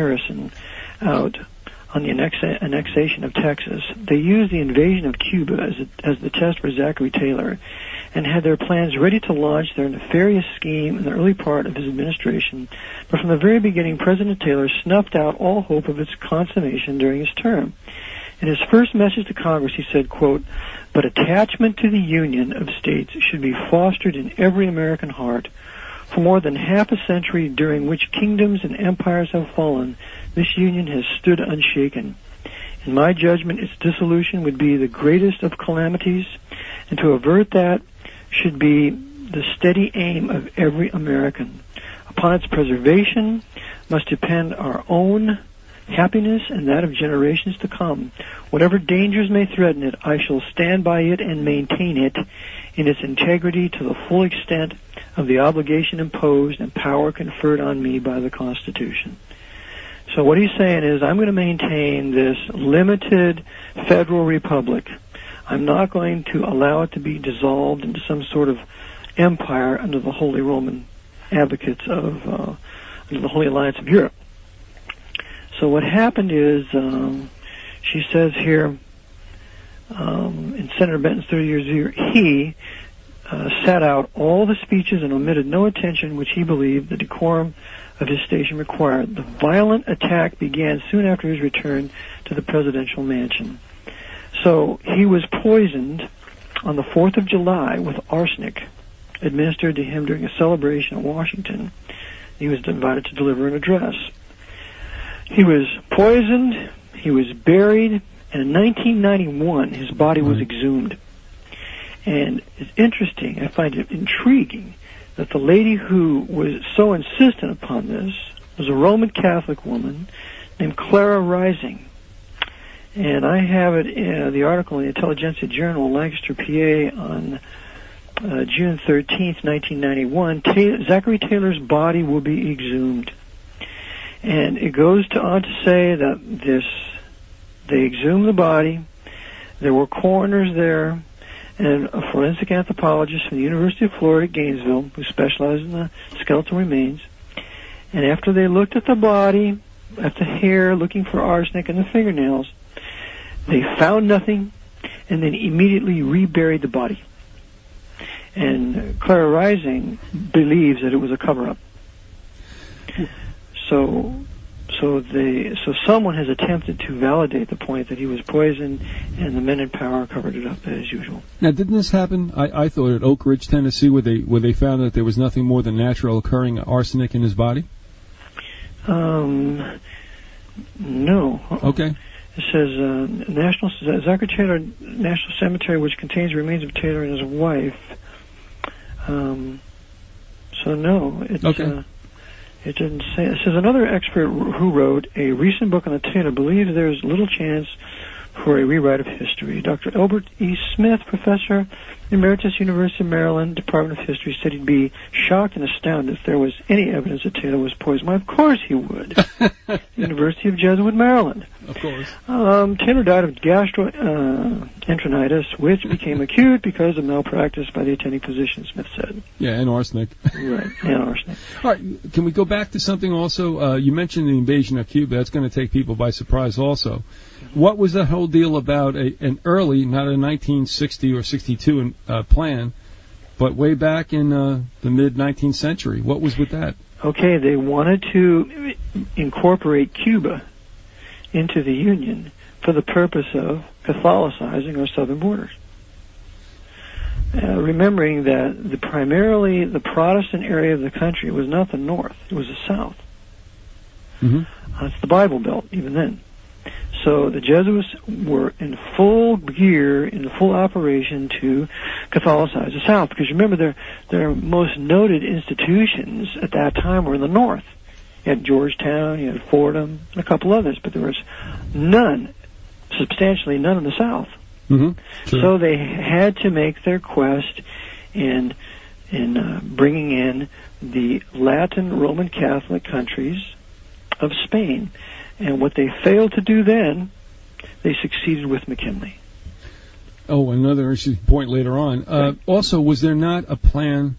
Harrison out on the annexation of Texas, they used the invasion of Cuba as the test for Zachary Taylor, and had their plans ready to launch their nefarious scheme in the early part of his administration. But from the very beginning, President Taylor snuffed out all hope of its consummation during his term. In his first message to Congress, he said, quote, "But attachment to the Union of States should be fostered in every American heart. For more than half a century during which kingdoms and empires have fallen, this Union has stood unshaken. In my judgment, its dissolution would be the greatest of calamities, and to avert that should be the steady aim of every American. Upon its preservation must depend our own happiness and that of generations to come. Whatever dangers may threaten it, I shall stand by it and maintain it in its integrity to the full extent of the obligation imposed and power conferred on me by the Constitution." So what he's saying is, I'm going to maintain this limited federal republic. I'm not going to allow it to be dissolved into some sort of empire under the Holy Roman advocates of under the Holy Alliance of Europe. So what happened is, she says here, in Senator Benton's 30 years here, he sat out all the speeches and omitted no attention which he believed the decorum of his station required. The violent attack began soon after his return to the presidential mansion. So he was poisoned on the 4th of July with arsenic administered to him during a celebration in Washington. He was invited to deliver an address. He was poisoned, he was buried, and in 1991 his body was exhumed. And it's interesting, I find it intriguing, that the lady who was so insistent upon this was a Roman Catholic woman named Clara Rising. And I have it in the article in the Intelligentsia Journal, Lancaster, PA, on June 13th, 1991. Zachary Taylor's body will be exhumed. And it goes on to say that they exhumed the body, there were coroners there, and a forensic anthropologist from the University of Florida at Gainesville who specialized in the skeletal remains. And after they looked at the body, at the hair, looking for arsenic and the fingernails, they found nothing, and then immediately reburied the body. And Clara Rising believes that it was a cover-up. So someone has attempted to validate the point that he was poisoned, and the men in power covered it up as usual. Now, didn't this happen? I thought at Oak Ridge, Tennessee, where they found that there was nothing more than natural occurring arsenic in his body. No. Okay. It says Zachary Taylor National Cemetery, which contains remains of Taylor and his wife. So no, it's. Okay. It didn't say. It says another expert who wrote a recent book on the Taylor believes there is little chance for a rewrite of history. Dr. Albert E. Smith, professor, Emeritus, University of Maryland, Department of History, said he'd be shocked and astounded if there was any evidence that Taylor was poisoned. Well, of course he would. University of Jesuit, Maryland. Of course. Taylor died of gastroenteritis, which became acute because of malpractice by the attending physician, Smith said. Yeah, and arsenic. Right, and arsenic. All right, can we go back to something also? You mentioned the invasion of Cuba. That's going to take people by surprise also. What was the whole deal about an early, not a 1960 or 62 plan, but way back in the mid-19th century? What was with that? Okay, they wanted to incorporate Cuba into the Union for the purpose of Catholicizing our southern borders. Remembering that primarily the Protestant area of the country was not the north, it was the south. Mm-hmm. It's the Bible Belt, even then. So the Jesuits were in full gear, in full operation to Catholicize the South. Because remember, their most noted institutions at that time were in the north. You had Georgetown, you had Fordham, and a couple others, but there was substantially none in the South. Mm-hmm. Sure. So they had to make their quest in bringing in the Latin Roman Catholic countries of Spain. And what they failed to do then, they succeeded with McKinley. Oh, another interesting point later on. Also, was there not a plan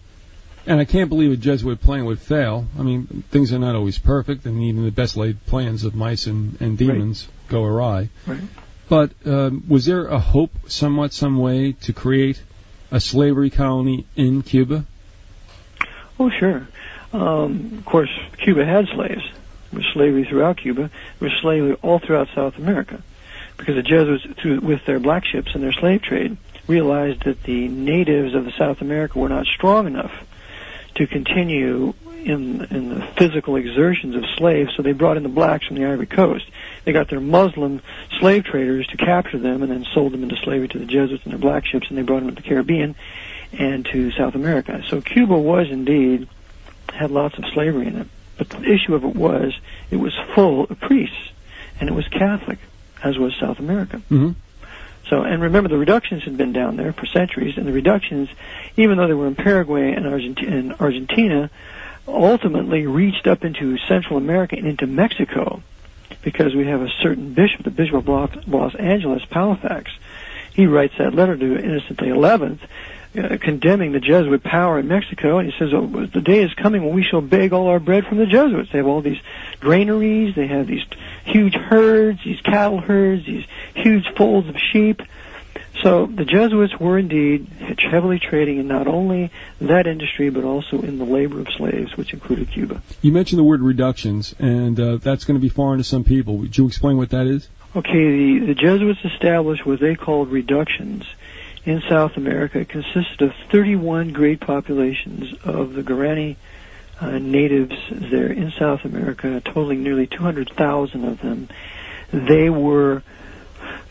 And I can't believe a Jesuit plan would fail. I mean, things are not always perfect, and even the best laid plans of mice and demons go awry. Right. But was there a hope, somewhat, some way, to create a slavery colony in Cuba? Oh, sure. Of course, Cuba had slaves. There was slavery throughout Cuba. There was slavery all throughout South America, because the Jesuits, with their black ships and their slave trade, realized that the natives of South America were not strong enough to continue in the physical exertions of slaves, so they brought in the blacks from the Ivory Coast. They got their Muslim slave traders to capture them and then sold them into slavery to the Jesuits and their black ships, and they brought them to the Caribbean and to South America. So Cuba was indeed, had lots of slavery in it. But the issue of it was full of priests, and it was Catholic, as was South America. Mm-hmm. So, and remember, the reductions had been down there for centuries, and the reductions, even though they were in Paraguay and Argentina, ultimately reached up into Central America and into Mexico, because we have a certain bishop, the Bishop of Los Angeles, Palafax. He writes that letter to Innocent XI, condemning the Jesuit power in Mexico, and he says, oh, the day is coming when we shall beg all our bread from the Jesuits. They have all these granaries, they have these huge herds, these cattle herds, these huge folds of sheep. So the Jesuits were indeed heavily trading in not only that industry, but also in the labor of slaves, which included Cuba. You mentioned the word reductions, and that's going to be foreign to some people. Would you explain what that is? Okay, the Jesuits established what they called reductions in South America. It consisted of 31 great populations of the Guarani natives there in South America, totaling nearly 200,000 of them. They were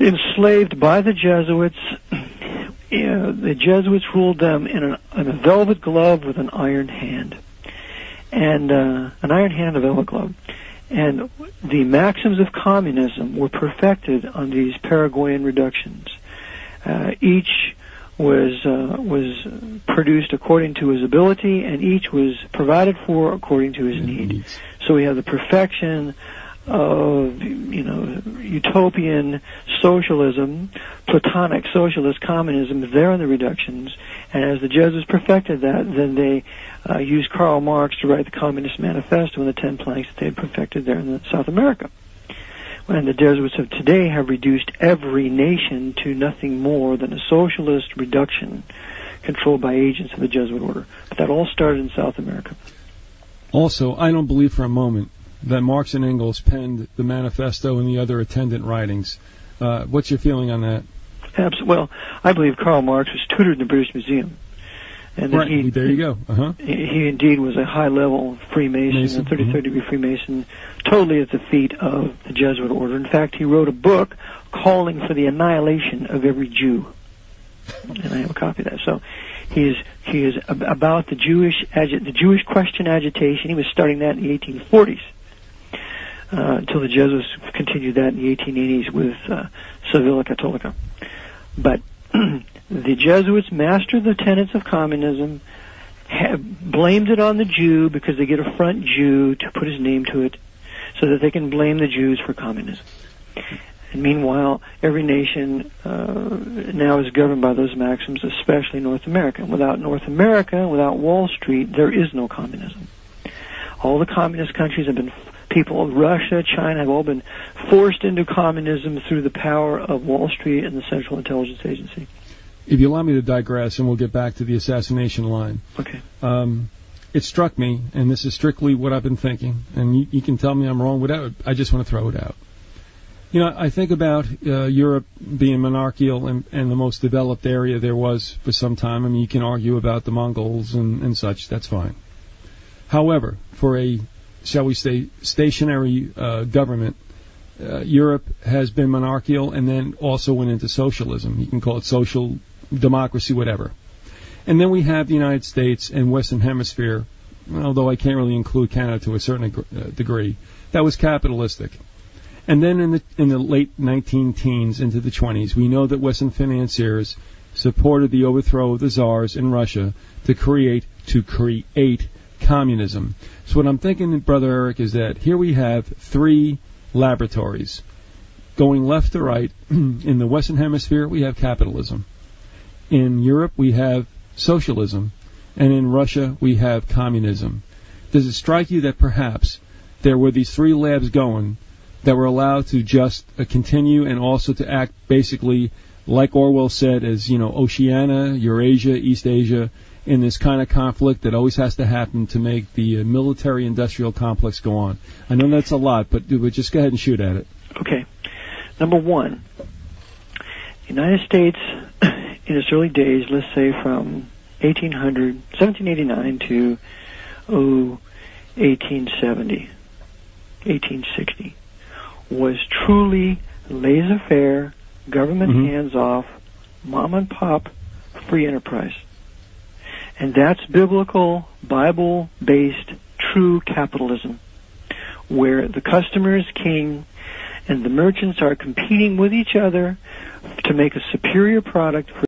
enslaved by the Jesuits. The Jesuits ruled them in a velvet glove with an iron hand, and an iron hand, a velvet glove. And the maxims of communism were perfected on these Paraguayan reductions. Each was produced according to his ability, and each was provided for according to his need. So we have the perfection of, utopian socialism, Platonic socialist communism there in the reductions. And as the Jesuits perfected that, then they used Karl Marx to write the Communist Manifesto and the 10 planks that they had perfected there in South America. And the Jesuits of today have reduced every nation to nothing more than a socialist reduction controlled by agents of the Jesuit order. But that all started in South America. Also, I don't believe for a moment that Marx and Engels penned the manifesto and the other attendant writings. What's your feeling on that? Well, I believe Karl Marx was tutored in the British Museum. And right, there you go. Uh-huh. He indeed was a high-level Freemason, a 33rd degree Freemason, totally at the feet of the Jesuit order. In fact, he wrote a book calling for the annihilation of every Jew. And I have a copy of that. So he is about the Jewish question agitation. He was starting that in the 1840s. Until the Jesuits continued that in the 1880s with Sevilla Católica. But the Jesuits mastered the tenets of communism, blamed it on the Jew because they get a front Jew to put his name to it so that they can blame the Jews for communism. And meanwhile, every nation now is governed by those maxims, especially North America. And without North America, without Wall Street, there is no communism. All the communist countries have been, people of Russia, China, have all been forced into communism through the power of Wall Street and the Central Intelligence Agency. If you allow me to digress, and we'll get back to the assassination line. Okay. It struck me, and this is strictly what I've been thinking, and you can tell me I'm wrong without, I just want to throw it out. You know, I think about Europe being monarchical and the most developed area there was for some time. I mean, you can argue about the Mongols and such, that's fine. However, for a, shall we say, stationary government, Europe has been monarchical and then also went into socialism. You can call it social democracy, whatever. And then we have the United States and Western Hemisphere, although I can't really include Canada to a certain degree, that was capitalistic. And then in the late 19-teens into the 20s, we know that Western financiers supported the overthrow of the czars in Russia to create communism. So what I'm thinking, Brother Eric, is that here we have three laboratories going left to right. In the Western Hemisphere, we have capitalism. In Europe, we have socialism. and in Russia we have communism. Does it strike you that perhaps there were these three labs going that were allowed to just continue and also to act basically like Orwell said as, Oceania, Eurasia, East Asia, in this kind of conflict that always has to happen to make the military-industrial complex go on? I know that's a lot, but just go ahead and shoot at it. Okay. Number one, the United States, in its early days, let's say from 1789 to 1870, 1860, was truly laissez-faire, government hands-off, mom-and-pop free enterprise. And that's biblical, Bible-based, true capitalism, where the customer is king and the merchants are competing with each other to make a superior product for